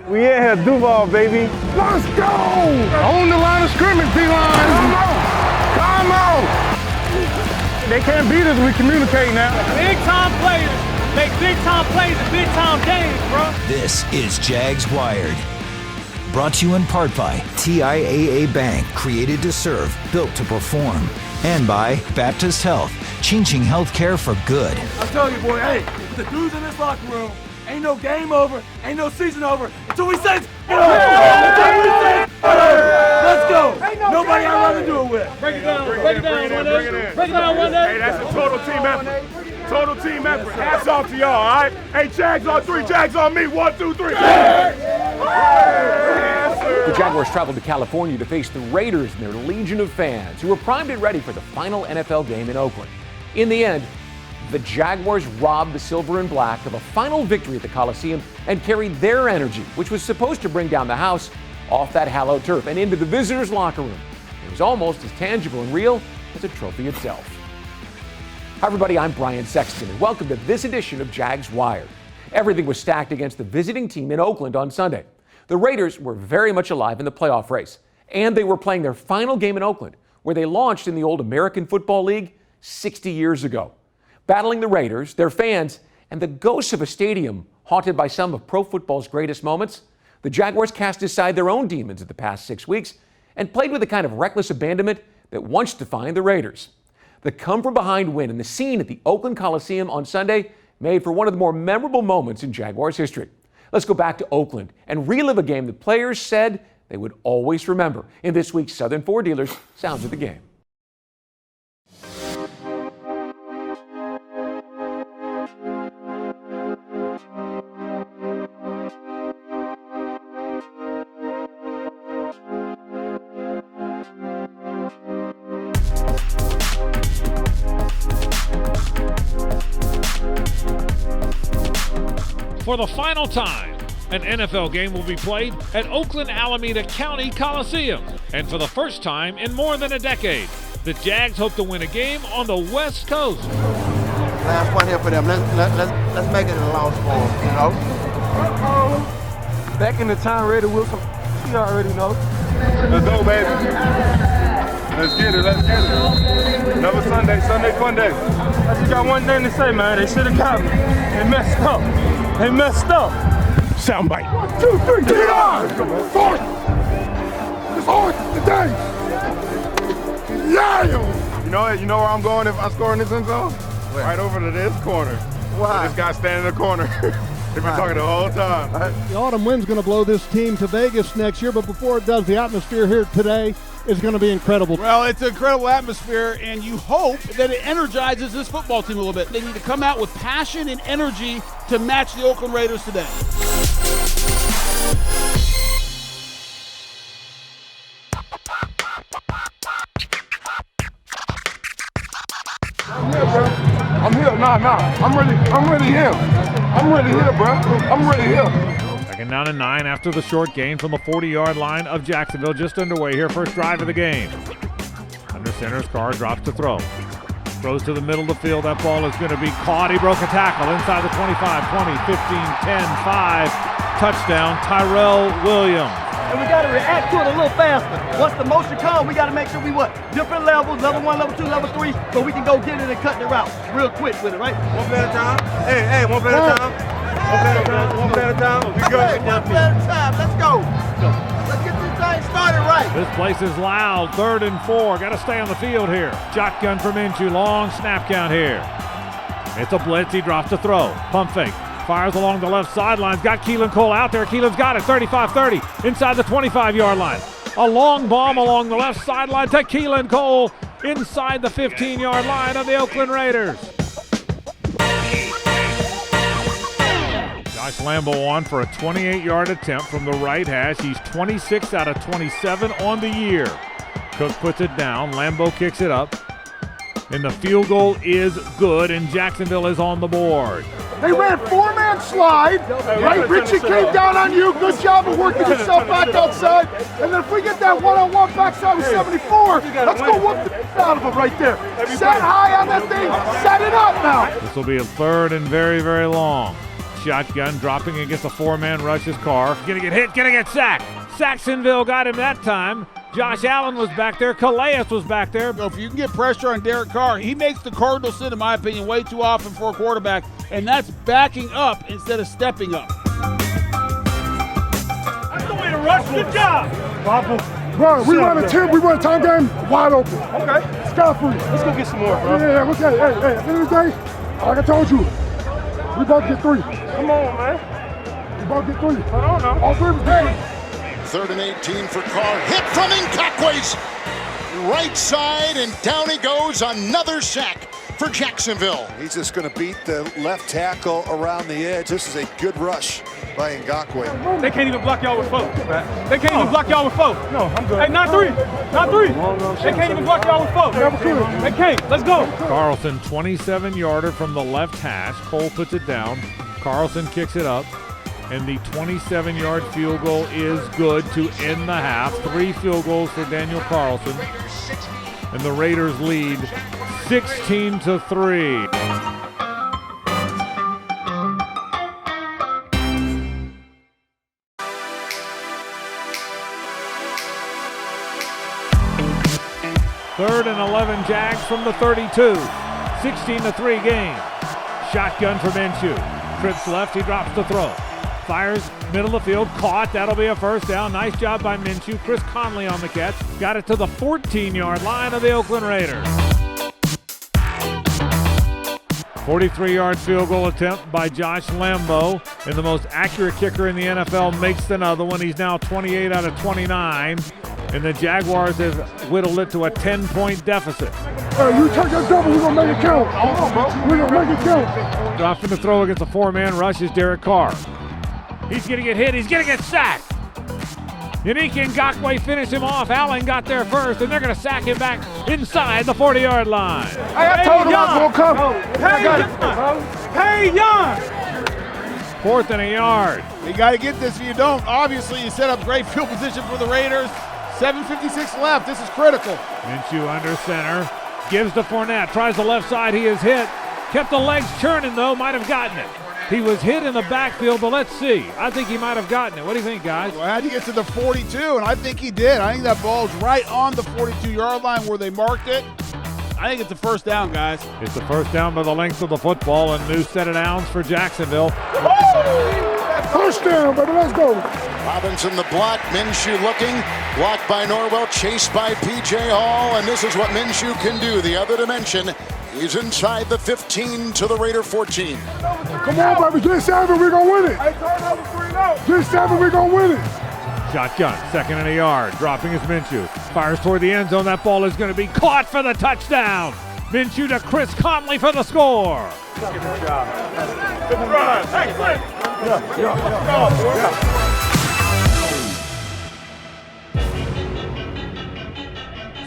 We in here, Duval, baby. Let's go! On the line of scrimmage, D-line. Come out! They can't beat us, we communicate now. Big-time players make big-time plays in big-time games, bro. This is Jags Wired. Brought to you in part by TIAA Bank, created to serve, built to perform. And by Baptist Health, changing healthcare for good. I tell you, boy, hey, the dudes in this locker room, ain't no game over, ain't no season over until we say let's go. Nobody I'd rather do it with. Break it down, break it down, one day. Hey, that's a total team effort. Total team effort. Hats off to y'all, all right? Hey, Jags on 3, Jags on me. 1, 2, 3. The Jaguars traveled to California to face the Raiders and their legion of fans who were primed and ready for the final NFL game in Oakland. In the end, the Jaguars robbed the silver and black of a final victory at the Coliseum and carried their energy, which was supposed to bring down the house, off that hallowed turf and into the visitors' locker room. It was almost as tangible and real as the trophy itself. Hi everybody, I'm Brian Sexton and welcome to this edition of Jags Wired. Everything was stacked against the visiting team in Oakland on Sunday. The Raiders were very much alive in the playoff race, and they were playing their final game in Oakland, where they launched in the old American Football League 60 years ago. Battling the Raiders, their fans, and the ghosts of a stadium haunted by some of pro football's greatest moments, the Jaguars cast aside their own demons of the past 6 weeks and played with the kind of reckless abandonment that once defined the Raiders. The come-from-behind win and the scene at the Oakland Coliseum on Sunday made for one of the more memorable moments in Jaguars history. Let's go back to Oakland and relive a game the players said they would always remember in this week's Southern Ford Dealers Sounds of the Game. For the final time, an NFL game will be played at Oakland Alameda County Coliseum. And for the first time in more than a decade, the Jags hope to win a game on the West Coast. Last one here for them. Let's make it a loss for them, you know? Back in the time, Raider Wilson, she already knows. Let's go, baby. Let's get it, let's get it. Another Sunday fun day. I just got one thing to say, man. They should have got me. They messed up. They messed up. Soundbite. 1, 2, 3, get it on! Fourth! It's fourth today! Yeah! You know where I'm going if I score in this end zone? Where? Right over to this corner. Why? This guy standing in the corner. They've been talking the whole time. The autumn wind's going to blow this team to Vegas next year, but before it does, the atmosphere here today is going to be incredible. Well, it's an incredible atmosphere, and you hope that it energizes this football team a little bit. They need to come out with passion and energy to match the Oakland Raiders today. I'm here, bro. I'm here. Nah. I'm ready here. I'm ready here, bro. I'm ready here. Second down and 9 after the short gain from the 40-yard line of Jacksonville. Just underway here, first drive of the game. Under center's Carr drops to throw. Throws to the middle of the field. That ball is going to be caught. He broke a tackle inside the 25, 20, 15, 10, 5. Touchdown, Tyrell Williams. And we got to react to it a little faster. Once the motion comes, we got to make sure we different levels, level 1, level 2, level 3, so we can go get it and cut the route real quick with it, right? One play at a time. Hey, one play at a time. One play at a time. We go. One play at a time. Let's go. Let's get this thing started right. This place is loud. 3rd and 4. Got to stay on the field here. Shotgun for Minshew. Long snap count here. It's a blitz. He drops to throw. Pump fake. Fires along the left sidelines. Got Keelan Cole out there. Keelan's got it. 35-30. Inside the 25-yard line. A long bomb along the left sideline to Keelan Cole inside the 15-yard line of the Oakland Raiders. Josh Lambo on for a 28-yard attempt from the right hash. He's 26 out of 27 on the year. Cook puts it down. Lambo kicks it up. And the field goal is good, and Jacksonville is on the board. They ran 4-man slide. Right, Richie came down on you. Good job of working yourself back outside. And then if we get that one-on-one backside with 74, let's go whoop the out of him right there. Set high on that thing. Set it up now. This will be a 3rd and very, very long. shotgun, dropping against a four-man rush is Carr. Gonna get hit, gonna get sacked. Jacksonville got him that time. Josh Allen was back there. Calais was back there. So if you can get pressure on Derek Carr, he makes the Cardinals sit, in my opinion, way too often for a quarterback, and that's backing up instead of stepping up. That's the way to rush. Good job. Bro, we run a 10, we run a time game, wide open. Okay. Scot-free. Let's go get some more, bro. Yeah, okay. Hey, at the end of the day, like I told you, we about to get 3. Come on, man. We about to get 3. Hold on now. All 3 of us. 3rd and 18 for Carr. Hit from Ngakwe's right side, and down he goes. Another sack for Jacksonville. He's just going to beat the left tackle around the edge. This is a good rush by Ngakwe. They can't even block y'all with 4. They can't even block y'all with 4. No, I'm good. Hey, not 3. Not 3. They can't even block y'all with 4. They can't. Let's go. Carlson, 27-yarder from the left hash. Cole puts it down. Carlson kicks it up. And the 27-yard field goal is good to end the half. 3 field goals for Daniel Carlson. And the Raiders lead 16-3. Third and 11 Jags from the 32. 16-3 game. Shotgun for Minshew. Trips left, he drops the throw. Fires middle of the field, caught. That'll be a first down. Nice job by Minshew. Chris Conley on the catch. Got it to the 14-yard line of the Oakland Raiders. 43-yard field goal attempt by Josh Lambo. And the most accurate kicker in the NFL makes another one. He's now 28 out of 29. And the Jaguars have whittled it to a 10-point deficit. Hey, you take that double, we're going to make it count. We're going to make it count. Dropping the throw against a four-man rush is Derek Carr. He's going to get hit. He's going to get sacked. Yannick Ngakoue finished him off. Allen got there first, and they're going to sack him back inside the 40-yard line. I told him I was going to come. Hey, Yon. 4th and a yard. You got to get this. If you don't, obviously you set up great field position for the Raiders. 7:56 left. This is critical. Minshew under center. Gives to Fournette. Tries the left side. He is hit. Kept the legs churning, though. Might have gotten it. He was hit in the backfield, but let's see. I think he might have gotten it. What do you think, guys? Well, had to get to the 42, and I think he did. I think that ball's right on the 42-yard line where they marked it. I think it's a first down, guys. It's the first down by the length of the football, and new set of downs for Jacksonville. First down, baby, let's go. Robinson the block, Minshew looking, blocked by Norwell, chased by P.J. Hall, and this is what Minshew can do. The other dimension, he's inside the 15 to the Raider 14. Come on, baby, get 7, we're going to win it. Get 7, we're going to win it. Shotgun, 2nd and a yard. Dropping is Minshew. Fires toward the end zone. That ball is going to be caught for the touchdown. Minshew to Chris Conley for the score. Good drive. Hey, Clint.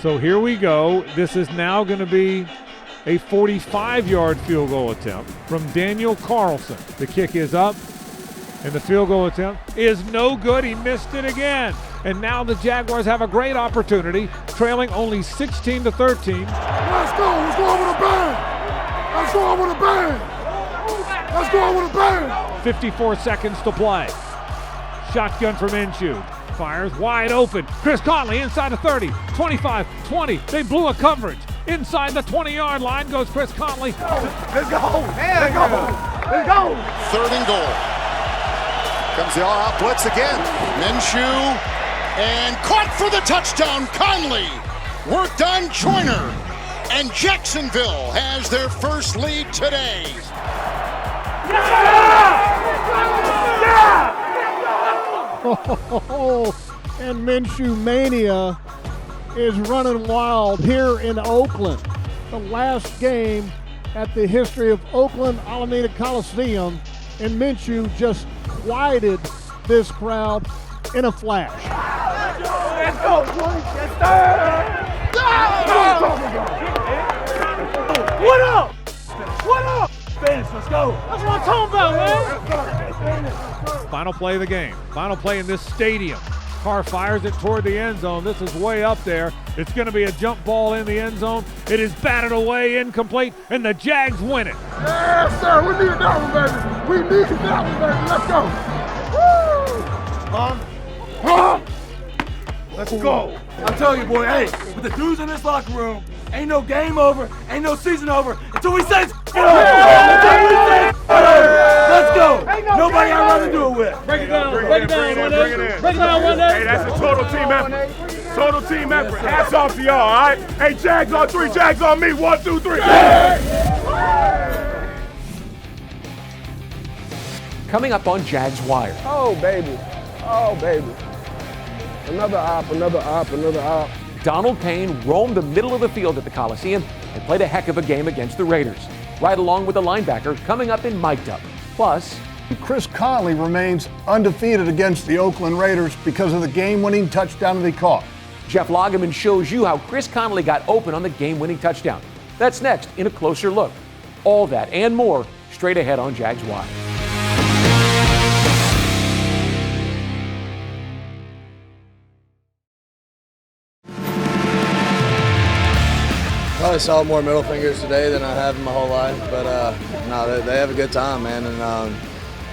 So here we go. This is now going to be a 45-yard field goal attempt from Daniel Carlson. The kick is up, and the field goal attempt is no good. He missed it again. And now the Jaguars have a great opportunity, trailing only 16-13. Let's go. Let's go over the bang. Let's go over the bang. Let's go over the bang. 54 seconds to play. Shotgun from Minshew. Fires wide open. Chris Conley inside the 30, 25, 20. They blew a coverage. Inside the 20-yard line goes Chris Conley. Let's go. Let's go. Let's go. 3rd and goal. Comes the all-out blitz again. Minshew, and caught for the touchdown, Conley. Worked on Joyner. And Jacksonville has their first lead today. And Minshew Mania is running wild here in Oakland. The last game at the history of Oakland Alameda Coliseum, and Minshew just quieted this crowd in a flash. Let's go. Yes, sir. What up? What up? Finish, let's go. That's what I'm talking about, man. Final play of the game. Final play in this stadium. Carr fires it toward the end zone. This is way up there. It's going to be a jump ball in the end zone. It is batted away, incomplete, and the Jags win it. Yes, sir. We need that one, baby. We need that one, baby. Let's go. Woo! Huh? Let's go. I tell you, boy, hey, with the dudes in this locker room, ain't no game over, ain't no season over until we say go. Let's go. Nobody I'd rather do it with. Break it down, break it down, break it down, one day. Hey, that's a total team effort. Total team effort. Hats off to y'all, all right? Hey, Jags on 3, Jags on me. 1, 2, 3. Coming up on Jags Wire. Oh, baby. Oh, baby. Another op, another op, another op. Donald Payne roamed the middle of the field at the Coliseum and played a heck of a game against the Raiders, right along with the linebacker coming up in mic'd up. Plus, Chris Conley remains undefeated against the Oakland Raiders because of the game-winning touchdown that he caught. Jeff Lageman shows you how Chris Conley got open on the game-winning touchdown. That's next in a closer look. All that and more straight ahead on Jags Wire. Probably saw more middle fingers today than I have in my whole life, but no, they have a good time, man, and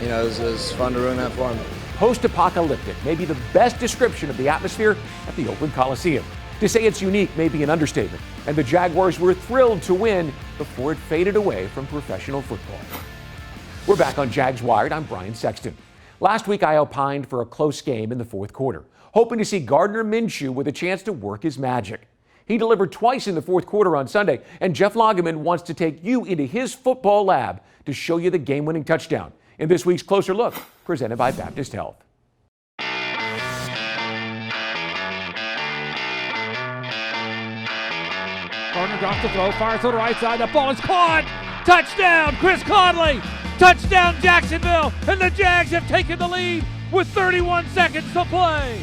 you know, it was fun to ruin that for them. Post-apocalyptic may be the best description of the atmosphere at the Oakland Coliseum. To say it's unique may be an understatement, and the Jaguars were thrilled to win before it faded away from professional football. We're back on Jags Wired. I'm Brian Sexton. Last week I opined for a close game in the fourth quarter, hoping to see Gardner Minshew with a chance to work his magic. He delivered twice in the fourth quarter on Sunday, and Jeff Lageman wants to take you into his football lab to show you the game-winning touchdown in this week's Closer Look, presented by Baptist Health. Gardner drops the throw, fires to the right side. The ball is caught. Touchdown, Chris Conley. Touchdown, Jacksonville. And the Jags have taken the lead with 31 seconds to play.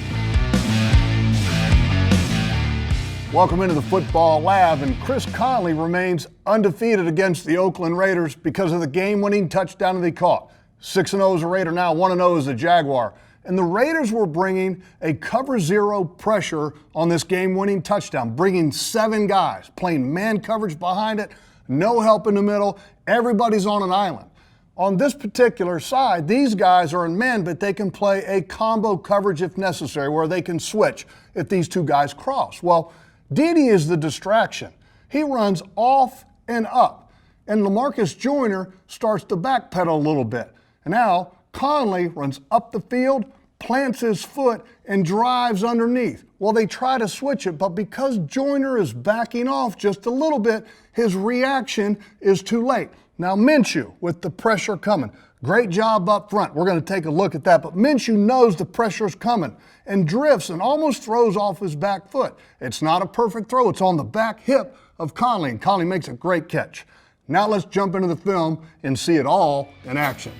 Welcome into the football lab, and Chris Conley remains undefeated against the Oakland Raiders because of the game-winning touchdown that he caught. 6-0 as a Raider now, 1-0 as a Jaguar. And the Raiders were bringing a cover zero pressure on this game-winning touchdown, bringing 7 guys, playing man coverage behind it, no help in the middle, everybody's on an island. On this particular side, these guys are in man, but they can play a combo coverage if necessary, where they can switch if these 2 guys cross. Well, Dede is the distraction. He runs off and up, and LaMarcus Joyner starts to backpedal a little bit. And now Conley runs up the field, plants his foot, and drives underneath. Well, they try to switch it, but because Joyner is backing off just a little bit, his reaction is too late. Now Minshew with the pressure coming. Great job up front. We're going to take a look at that, but Minshew knows the pressure is coming and drifts and almost throws off his back foot. It's not a perfect throw. It's on the back hip of Conley, and Conley makes a great catch. Now let's jump into the film and see it all in action.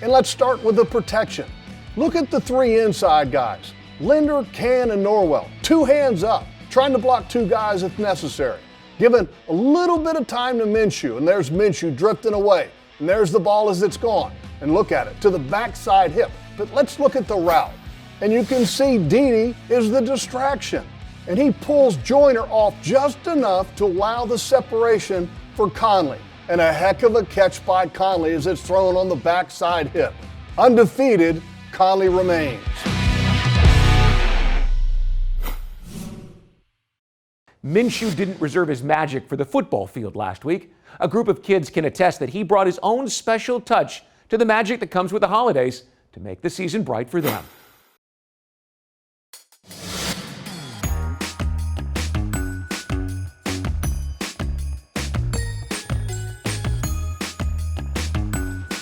And let's start with the protection. Look at the 3 inside guys. Linder, Can, and Norwell. 2 hands up, trying to block 2 guys if necessary. Giving a little bit of time to Minshew, and there's Minshew drifting away. And there's the ball as it's gone. And look at it, to the backside hip. But let's look at the route. And you can see Dede is the distraction. And he pulls Joyner off just enough to allow the separation for Conley. And a heck of a catch by Conley as it's thrown on the backside hip. Undefeated, Conley remains. Minshew didn't reserve his magic for the football field last week. A group of kids can attest that he brought his own special touch to the magic that comes with the holidays to make the season bright for them.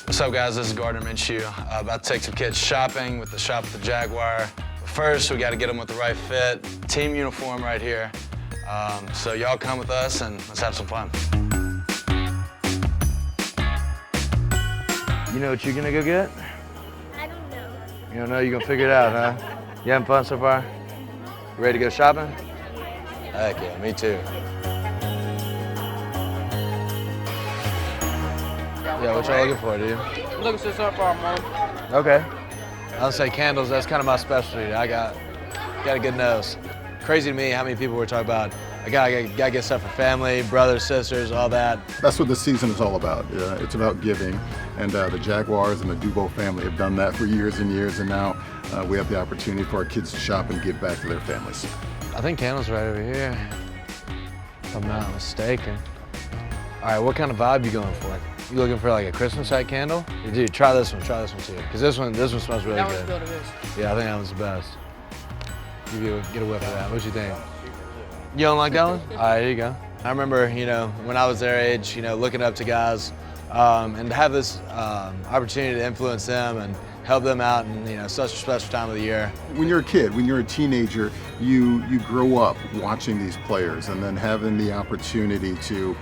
What's up, guys? This is Gardner Minshew. About to take some kids shopping with the Shop at the Jaguar. But first, we got to get them with the right fit. Team uniform right here. So y'all come with us and let's have some fun. You know what you're gonna go get? I don't know. You don't know? You're gonna figure it out, huh? You having fun so far? You ready to go shopping? Heck yeah, me too. Yeah, what y'all looking for, dude? I'm looking for something for our mom. Okay. I'll say candles, that's kind of my specialty. I got a good nose. Crazy to me how many people were talking about, I gotta get stuff for family, brothers, sisters, all that. That's what the season is all about. It's about giving, and the Jaguars and the Dubo family have done that for years and years, and now we have the opportunity for our kids to shop and give back to their families. I think candles right over here, if I'm not mistaken. All right, what kind of vibe you going for? You looking for like a Christmas-type candle? Dude, try this one too. Because this one smells really good. That one's Yeah, I think that one's the best. Get a whiff of that. What you think? You don't like that one? All right, here you go. I remember, when I was their age, looking up to guys, and to have this opportunity to influence them and help them out in such a special time of the year. When you're a kid, when you're a teenager, you grow up watching these players and then having the opportunity to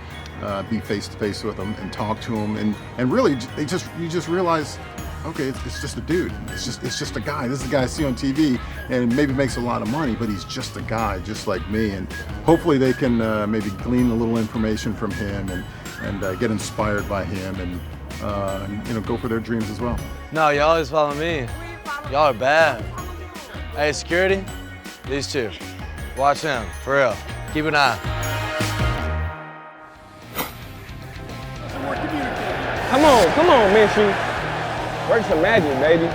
be face to face with them and talk to them, and really you just realize, okay, it's just a dude. It's just a guy. This is the guy I see on TV, and maybe makes a lot of money, but he's just a guy, just like me. And hopefully they can maybe glean a little information from him and get inspired by him and go for their dreams as well. No, y'all always follow me. Y'all are bad. Hey, security, these two, watch them, for real. Keep an eye. Come on, Minshew. Work some magic, baby.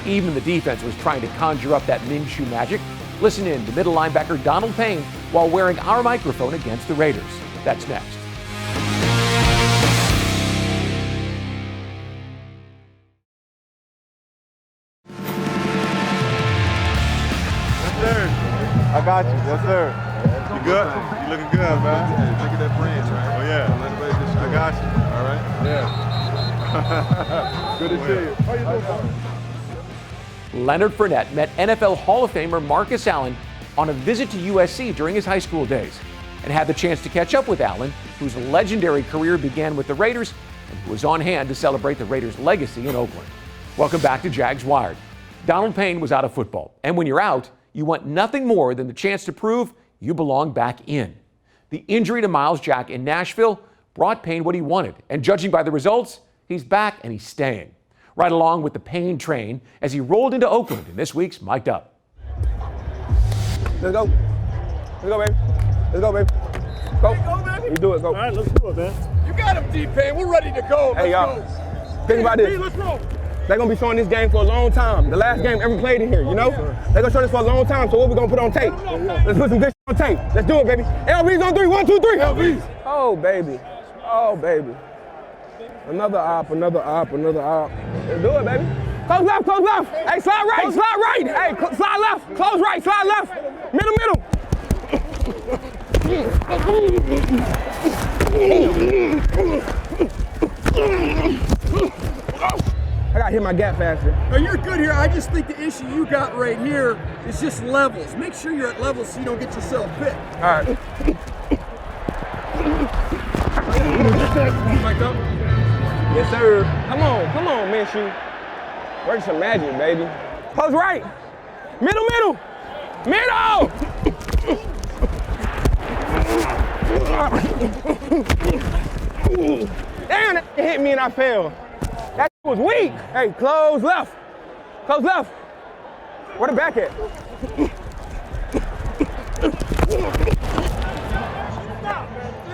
Even the defense was trying to conjure up that Minshew magic. Listen in to middle linebacker Donald Payne while wearing our microphone against the Raiders. That's next. I got you, yes sir. You good? You looking good, man. Look at that branch, right? Oh yeah. I got you. All right. Yeah. Good to see you. How you doing? Leonard Fournette met NFL Hall of Famer Marcus Allen on a visit to USC during his high school days and had the chance to catch up with Allen, whose legendary career began with the Raiders and who was on hand to celebrate the Raiders' legacy in Oakland. Welcome back to Jags Wired. Donald Payne was out of football, and when you're out, you want nothing more than the chance to prove you belong back in. The injury to Miles Jack in Nashville brought Payne what he wanted, and judging by the results, he's back and he's staying. Right along with the Payne train as he rolled into Oakland in this week's Mic'd Up. Let's go. Let's go, baby. Let's go, baby. Go. You do it, go. All right, let's do it, man. You got him, D-Payne. We're ready to go. Hey, y'all. Think about this. Let's roll. They're going to be showing this game for a long time. The last game ever played in here, They're going to show this for a long time, so what we going to put on tape? Let's put some good shit on tape. Let's do it, baby. LB's on 3. 1, 2, 3. LB's. Oh, baby. Oh, baby. Another op, another op, another op. Let's do it, baby. Close left, close left. Hey, slide right, slide right. Hey, slide left. Close right, slide left. Middle. I gotta hit my gap faster. No, you're good here. I just think the issue you got right here is just levels. Make sure you're at levels so you don't get yourself bit. All right. Yes, sir. Come on, Minshew. Work some magic, baby. Close right. Middle. Damn, that hit me and I fell. That was weak. Hey, close left. Close left. Where the back at?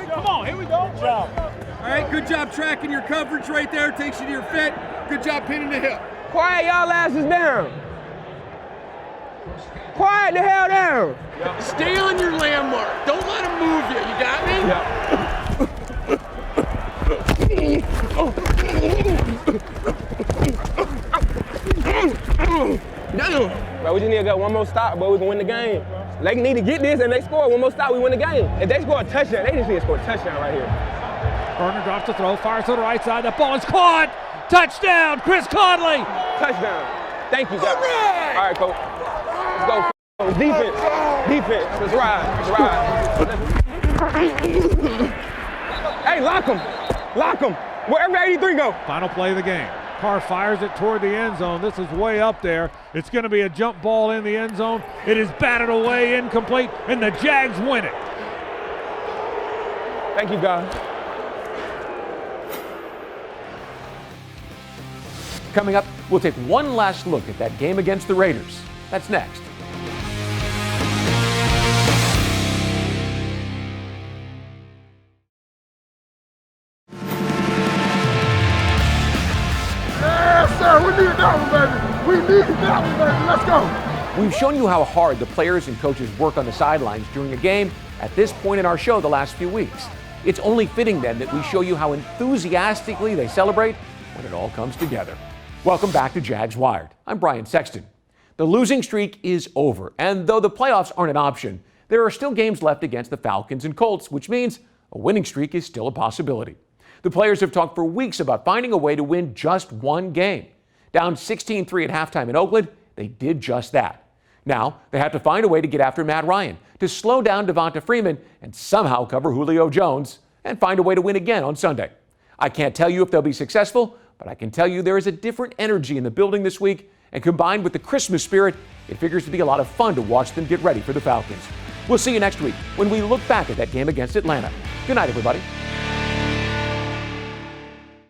Come on, here we go. Good job. All right, good job tracking your coverage right there. Takes you to your fit. Good job pinning the hip. Quiet y'all asses down. Quiet the hell down. Stay on your landmark. Don't let him move you. You got me? Bro, we just need to get one more stop, but we can win the game. They need to get this, and they score one more stop, we win the game. If they score a touchdown, they just need to score a touchdown right here. Gardner drops the throw, fires to the right side. The ball is caught. Touchdown, Chris Conley. Touchdown. Thank you, guys. All right, coach. Let's go. Defense. Let's ride. Hey, lock him. Wherever 83 go. Final play of the game. Carr fires it toward the end zone. This is way up there. It's going to be a jump ball in the end zone. It is batted away, incomplete, and the Jags win it. Thank you, guys. Coming up, we'll take one last look at that game against the Raiders. That's next. Yes, sir. We need that one, baby. We need that one, baby. Let's go. We've shown you how hard the players and coaches work on the sidelines during a game at this point in our show the last few weeks. It's only fitting then that we show you how enthusiastically they celebrate when it all comes together. Welcome back to Jags Wired. I'm Brian Sexton. The losing streak is over, and though the playoffs aren't an option, there are still games left against the Falcons and Colts, which means a winning streak is still a possibility. The players have talked for weeks about finding a way to win just one game. Down 16-3 at halftime in Oakland, they did just that. Now, they have to find a way to get after Matt Ryan, to slow down Devonta Freeman and somehow cover Julio Jones, and find a way to win again on Sunday. I can't tell you if they'll be successful, but I can tell you there is a different energy in the building this week, and combined with the Christmas spirit, it figures to be a lot of fun to watch them get ready for the Falcons. We'll see you next week when we look back at that game against Atlanta. Good night, everybody.